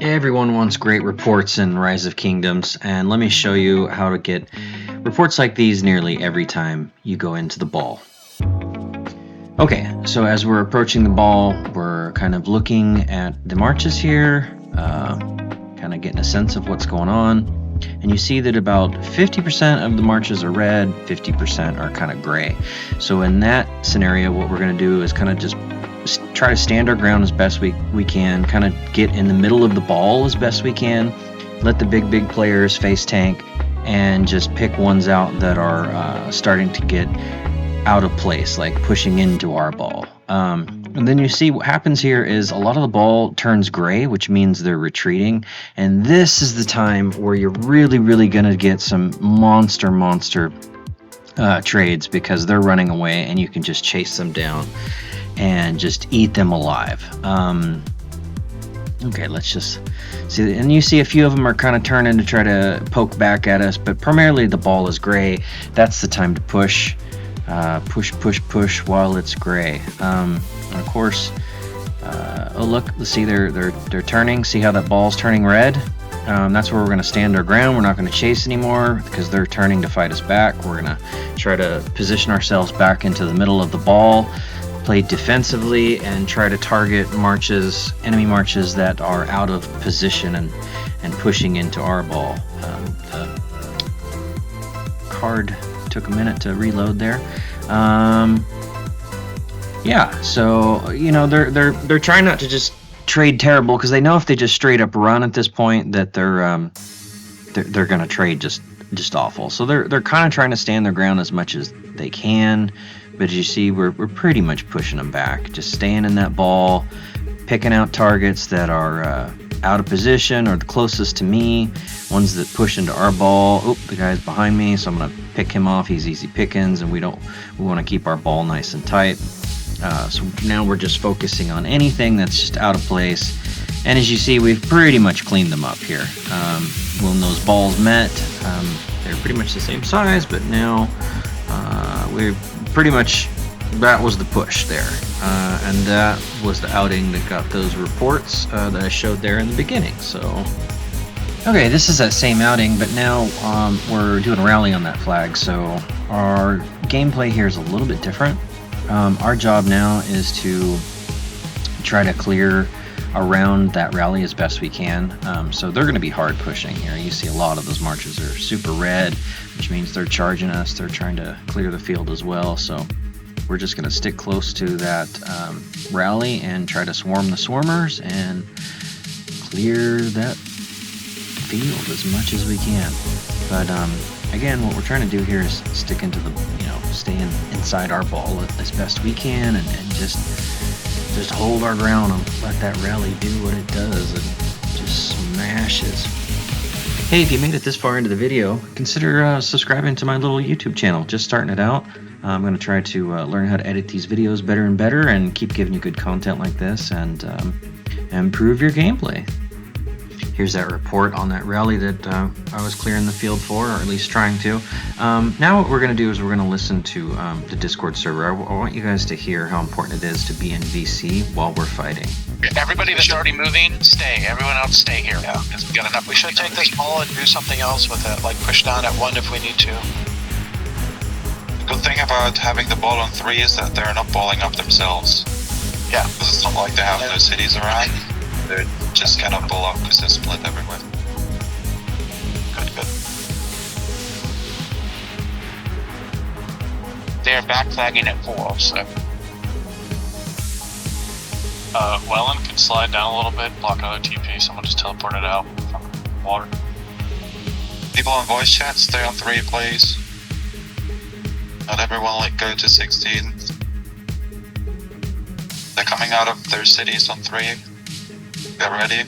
Everyone wants great reports in Rise of Kingdoms, and let me show you how to get reports like these nearly every time you go into the ball. Okay, so as we're approaching the ball, we're kind of looking at the marches here, kind of getting a sense of what's going on, and you see that about 50% of the marches are red, 50% are kind of gray. So in that scenario, what we're going to do is kind of just try to stand our ground as best we can, kind of get in the middle of the ball as best we can, let the big players face tank, and just pick ones out that are starting to get out of place, like pushing into our ball. And then you see what happens here is a lot of the ball turns gray, which means they're retreating, and this is the time where you're really gonna get some monster trades, because they're running away and you can just chase them down and just eat them alive. Okay, let's just see, and you see a few of them are kind of turning to try to poke back at us, but primarily the ball is gray. That's the time to push while it's gray. And of course, oh look, let's see, they're turning. See how that ball's turning red? That's where we're going to stand our ground. We're not going to chase anymore because they're turning to fight us back. We're going to try to position ourselves back into the middle of the ball, play defensively, and try to target enemy marches that are out of position and pushing into our ball. The card took a minute to reload there. Yeah, so you know they're trying not to just trade terrible, because they know if they just straight up run at this point that they're gonna trade just awful. So they're kind of trying to stand their ground as much as they can. But as you see, we're pretty much pushing them back, just staying in that ball, picking out targets that are out of position or the closest to me, ones that push into our ball. Oh, the guy's behind me, so I'm gonna pick him off. He's easy pickings, and we want to keep our ball nice and tight. So now we're just focusing on anything that's just out of place. And as you see, we've pretty much cleaned them up here. When those balls met, they're pretty much the same size, but now we're pretty much, that was the push there. And that was the outing that got those reports that I showed there in the beginning. So, okay, this is that same outing, but now we're doing a rally on that flag. So our gameplay here is a little bit different. Our job now is to try to clear around that rally as best we can. So they're going to be hard pushing here. You see a lot of those marches are super red, which means they're charging us. They're trying to clear the field as well. So we're just going to stick close to that rally and try to swarm the swarmers and clear that field as much as we can. But again, what we're trying to do here is stick into the, staying inside our ball as best we can, and just hold our ground and let that rally do what it does and just smashes. Hey, if you made it this far into the video, consider subscribing to my little YouTube channel. Just starting it out. I'm going to try to learn how to edit these videos better and better, and keep giving you good content like this, and improve your gameplay. Here's that report on that rally that I was clearing the field for, or at least trying to. Now what we're going to do is we're going to listen to the Discord server. I want you guys to hear how important it is to be in VC while we're fighting. Everybody that's already moving, stay. Everyone else stay here. Yeah, because we got enough. We should take this ball and do something else with it, like push down at 1 if we need to. The good thing about having the ball on 3 is that they're not balling up themselves. Yeah. Because it's not like they have no cities around. They just cannot ball up because they're split everywhere. Good. They're backflagging at 4, so. Wellen can slide down a little bit, block another TP, someone just teleported out from water. People on voice chat, stay on 3 please. Not everyone go to 16. They're coming out of their cities on 3. Get ready.